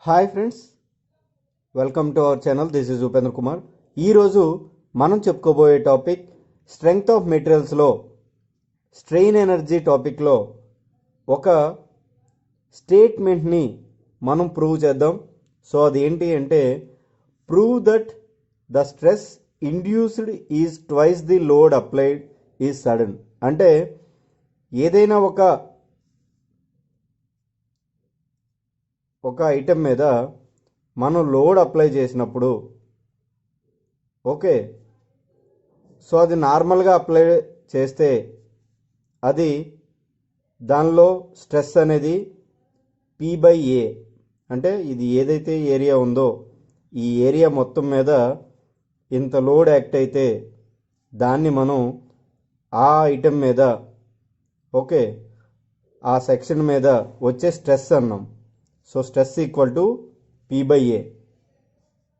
Hi friends, welcome to our channel. This is Upendra Kumar. ఈరోజు మనం చెప్పుకోబోయే టాపిక్ స్ట్రెంగ్త్ ఆఫ్ మెటీరియల్స్లో స్ట్రెయిన్ ఎనర్జీ టాపిక్లో ఒక స్టేట్మెంట్ని మనం ప్రూవ్ చేద్దాం. సో అది ఏంటి అంటే, prove that the stress induced is twice the load applied is sudden. అంటే ఏదైనా ఒక ఐటెం మీద మనం లోడ్ అప్లై చేసినప్పుడు ఓకే, సో అది నార్మల్గా అప్లై చేస్తే అది దానిలో స్ట్రెస్ అనేది P/A, అంటే ఇది ఏదైతే ఏరియా ఉందో ఈ ఏరియా మొత్తం మీద ఇంత లోడ్ యాక్ట్ అయితే దాన్ని మనం ఆ ఐటెం మీద ఓకే ఆ సెక్షన్ మీద వచ్చే స్ట్రెస్ అన్నాం. So stress equal to P/A.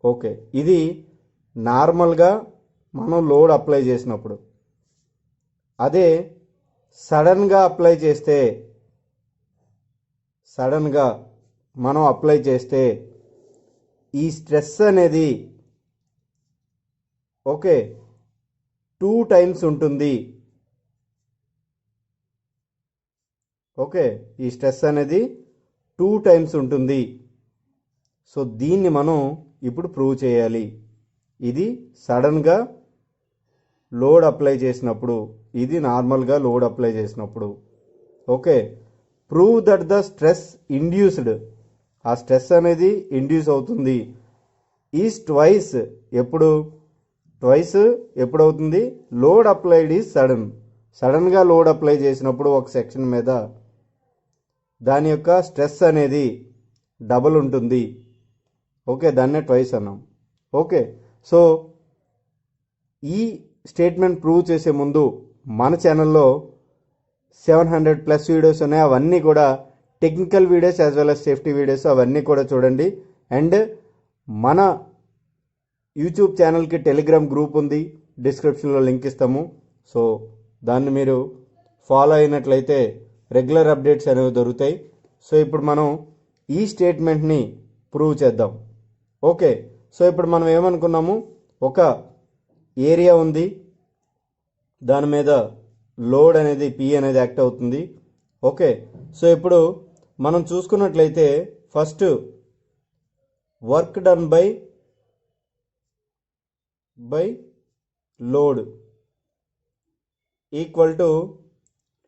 Okay, ఇది నార్మల్గా మనం లోడ్ అప్లై చేసినప్పుడు. అదే సడన్గా మనం అప్లై చేస్తే ఈ స్ట్రెస్ అనేది ఓకే 2 టైమ్స్ ఉంటుంది. ఓకే, ఈ స్ట్రెస్ అనేది 2 టైమ్స్ ఉంటుంది. సో దీన్ని మనం ఇప్పుడు ప్రూవ్ చేయాలి. ఇది సడన్గా లోడ్ అప్లై చేసినప్పుడు, ఇది నార్మల్గా లోడ్ అప్లై చేసినప్పుడు. Okay, prove that the stress induced, ఆ స్ట్రెస్ అనేది ఇండ్యూస్ అవుతుంది. ఈజ్ ట్వైస్, ఎప్పుడు అవుతుంది? లోడ్ అప్లైడ్ ఈజ్ సడన్గా లోడ్ అప్లై చేసినప్పుడు ఒక సెక్షన్ మీద దాని యొక్క స్ట్రెస్ అనేది డబుల్ ఉంటుంది. ఓకే, దాన్నే ట్వైస్ అన్నాం. ఓకే, సో ఈ స్టేట్మెంట్ ప్రూవ్ చేసే ముందు మన ఛానల్లో 700+ వీడియోస్ ఉన్నాయి. అవన్నీ కూడా technical videos as well as safety videos, అవన్నీ కూడా చూడండి. అండ్ మన యూట్యూబ్ ఛానల్కి టెలిగ్రామ్ గ్రూప్ ఉంది, డిస్క్రిప్షన్లో లింక్ ఇస్తాము. సో దాన్ని మీరు ఫాలో అయినట్లయితే రెగ్యులర్ అప్డేట్స్ అనేవి దొరుకుతాయి. సో ఇప్పుడు మనం ఈ స్టేట్మెంట్ని ప్రూవ్ చేద్దాం. ఓకే, సో ఇప్పుడు మనం ఏమనుకున్నాము, ఒక ఏరియా ఉంది, దాని మీద లోడ్ అనేది P అనేది యాక్ట్ అవుతుంది. ఓకే, సో ఇప్పుడు మనం చూసుకున్నట్లయితే first work done by load equal to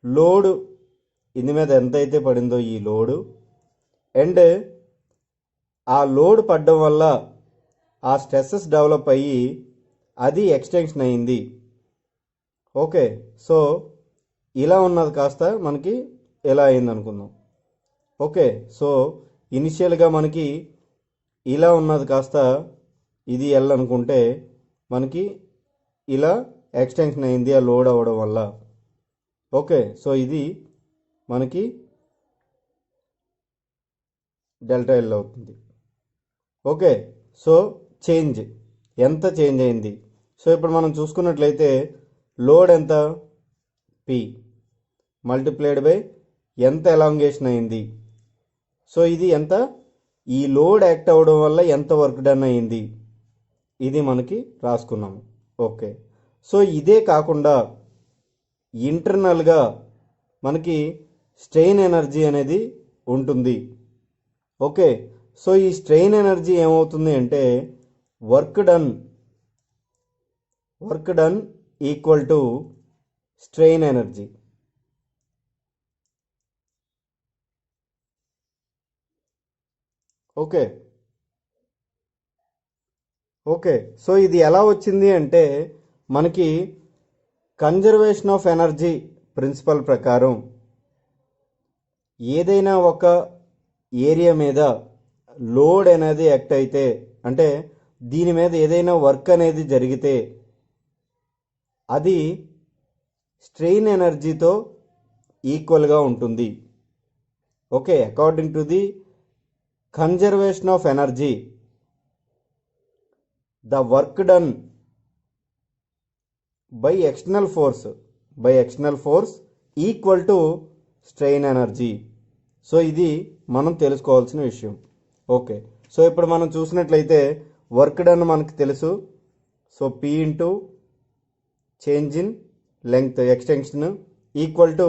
load ఇందు మీద ఎంత అయితే పడిందో ఈ లోడు, అండ్ ఆ లోడ్ పడడం వల్ల ఆ స్ట్రెస్సెస్ డెవలప్ అయ్యి అది ఎక్స్టెన్షన్ అయింది. ఓకే, సో ఇలా ఉన్నది కాస్త మనకి ఎలా అయింది అనుకుందాం. ఓకే, సో ఇనిషియల్గా మనకి ఇలా ఉన్నది కాస్త ఇది L అనుకుంటే మనకి ఇలా ఎక్స్టెన్షన్ అయింది ఆ లోడ్ అవ్వడం వల్ల. ఓకే, సో ఇది మనకి డెల్టా L అవుతుంది. ఓకే, సో ఎంత చేంజ్ అయింది? సో ఇప్పుడు మనం చూసుకున్నట్లయితే లోడ్ ఎంత? P మల్టిప్లైడ్ బై ఎంత ఎలాంగేషన్ అయింది. సో ఇది ఎంత? ఈ లోడ్ యాక్ట్ అవ్వడం వల్ల ఎంత వర్క్ డన్ అయింది, ఇది మనకి రాసుకున్నాము. ఓకే, సో ఇదే కాకుండా ఇంటర్నల్గా మనకి స్ట్రెయిన్ ఎనర్జీ అనేది ఉంటుంది. ఓకే, సో ఈ స్ట్రెయిన్ ఎనర్జీ ఏమవుతుంది అంటే work done equal to strain energy. Okay, so ఇది ఎలా వచ్చింది అంటే మనకి కన్జర్వేషన్ ఆఫ్ ఎనర్జీ ప్రిన్సిపల్ ప్రకారం ఏదైనా ఒక ఏరియా మీద లోడ్ అనేది యాక్ట్ అయితే, అంటే దీని మీద ఏదైనా వర్క్ అనేది జరిగితే అది స్ట్రెయిన్ ఎనర్జీతో ఈక్వల్గా ఉంటుంది. Okay, according to the conservation of energy, the work done by external force equal to strain energy. So ఇది మనం తెలుసుకోవాల్సిన విషయం. ఓకే, సో ఇప్పుడు మనం చూసినట్లయితే వర్క్ డన్ మనకు తెలుసు. So P into change in length extension equal to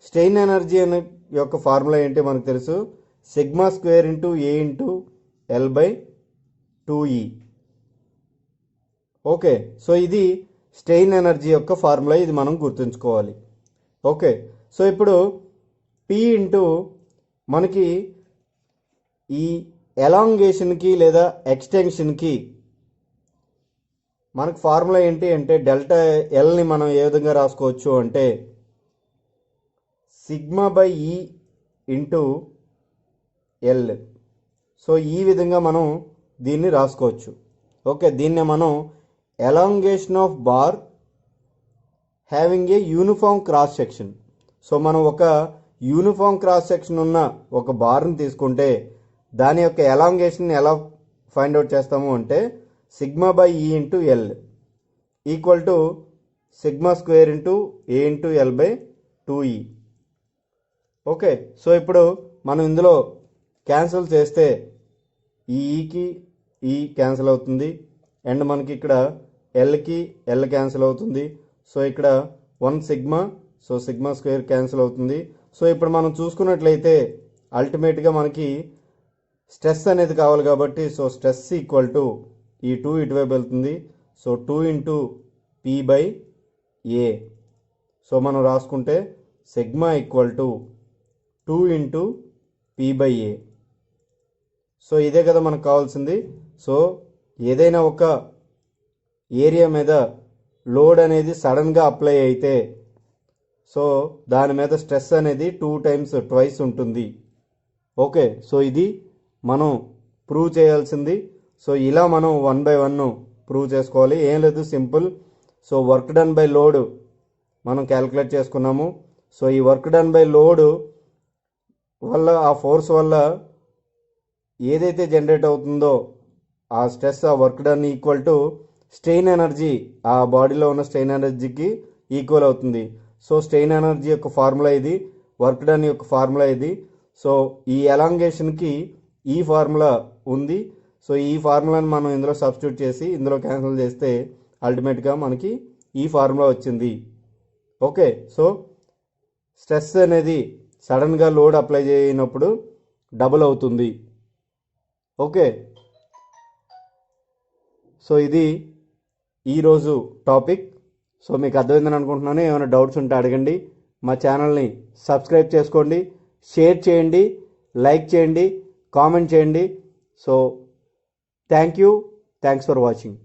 strain energy అనే యొక్క ఫార్ములా ఏంటి మనకు తెలుసు, sigma square into A into L by 2E. Okay, so ఇది స్ట్రెయిన్ ఎనర్జీ యొక్క ఫార్ములా, ఇది మనం గుర్తుంచుకోవాలి. ఓకే, సో ఇప్పుడు పి ఇంటూ మనకి ఈ ఎలాంగేషన్కి లేదా ఎక్స్టెన్షన్కి మనకు ఫార్ములా ఏంటి అంటే డెల్టా ఎల్ని మనం ఏ విధంగా రాసుకోవచ్చు అంటే సిగ్మా బై ఈ ఇంటూ ఎల్. సో ఈ విధంగా మనం దీన్ని రాసుకోవచ్చు. ఓకే, దీన్ని మనం elongation of bar having a uniform cross section. So మనం ఒక యూనిఫామ్ క్రాస్ సెక్షన్ ఉన్న ఒక బార్ని తీసుకుంటే దాని యొక్క ఎలాంగేషన్ ఎలా ఫైండ్ అవుట్ చేస్తాము అంటే సిగ్మా బై ఈ into L equal to sigma square into A into L by 2E. Okay, so ఇప్పుడు మనం ఇందులో క్యాన్సిల్ చేస్తే ఈ ఈకి ఈ క్యాన్సిల్ అవుతుంది అండ్ మనకి ఇక్కడ ఎల్కి ఎల్ క్యాన్సిల్ అవుతుంది. సో ఇక్కడ 1 sigma, so sigma square cancel అవుతుంది. సో ఇప్పుడు మనం చూసుకున్నట్లయితే అల్టిమేట్గా మనకి స్ట్రెస్ అనేది కావాలి కాబట్టి సో స్ట్రెస్ ఈక్వల్ టు ఈ 2 ఇటువైపు వెళ్తుంది. So 2 into P by A. So మనం రాసుకుంటే sigma equal to 2 into P by A. So ఇదే కదా మనకు కావాల్సింది. సో ఏదైనా ఒక ఏరియా మీద లోడ్ అనేది సడన్గా అప్లై అయితే సో దాని మీద స్ట్రెస్ అనేది 2 టైమ్స్ ట్వైస్ ఉంటుంది. ఓకే, సో ఇది మనం ప్రూవ్ చేయాల్సింది. సో ఇలా మనం 1 by 1 ప్రూవ్ చేసుకోవాలి, ఏం లేదు, simple. So work done by load మనం క్యాలిక్యులేట్ చేసుకున్నాము. సో ఈ వర్క్ డన్ బై లోడ్ వల్ల ఆ ఫోర్స్ వల్ల ఏదైతే జనరేట్ అవుతుందో ఆ స్ట్రెస్, ఆ work done equal to strain energy, ఆ బాడీలో ఉన్న స్ట్రెయిన్ ఎనర్జీకి ఈక్వల్ అవుతుంది. సో స్ట్రెయిన్ ఎనర్జీ యొక్క ఫార్ములా ఇది, వర్క్ డన్ యొక్క ఫార్ములా ఇది. సో ఈ ఎలాంగేషన్కి ఈ ఫార్ములా ఉంది. సో ఈ ఫార్ములాని మనం ఇందులో సబ్స్టిట్యూట్ చేసి ఇందులో క్యాన్సిల్ చేస్తే అల్టిమేట్గా మనకి ఈ ఫార్ములా వచ్చింది. ఓకే, సో స్ట్రెస్ అనేది సడన్గా లోడ్ అప్లై చేయనప్పుడు డబుల్ అవుతుంది. ఓకే, సో ఇది ఈరోజు టాపిక్. సో మీకు అర్థమైందని అనుకుంటున్నాను. ఏమైనా డౌట్స్ ఉంటే అడగండి. మా ఛానల్ని సబ్స్క్రైబ్ చేసుకోండి, షేర్ చేయండి, లైక్ చేయండి, కామెంట్ చేయండి. So thanks for watching.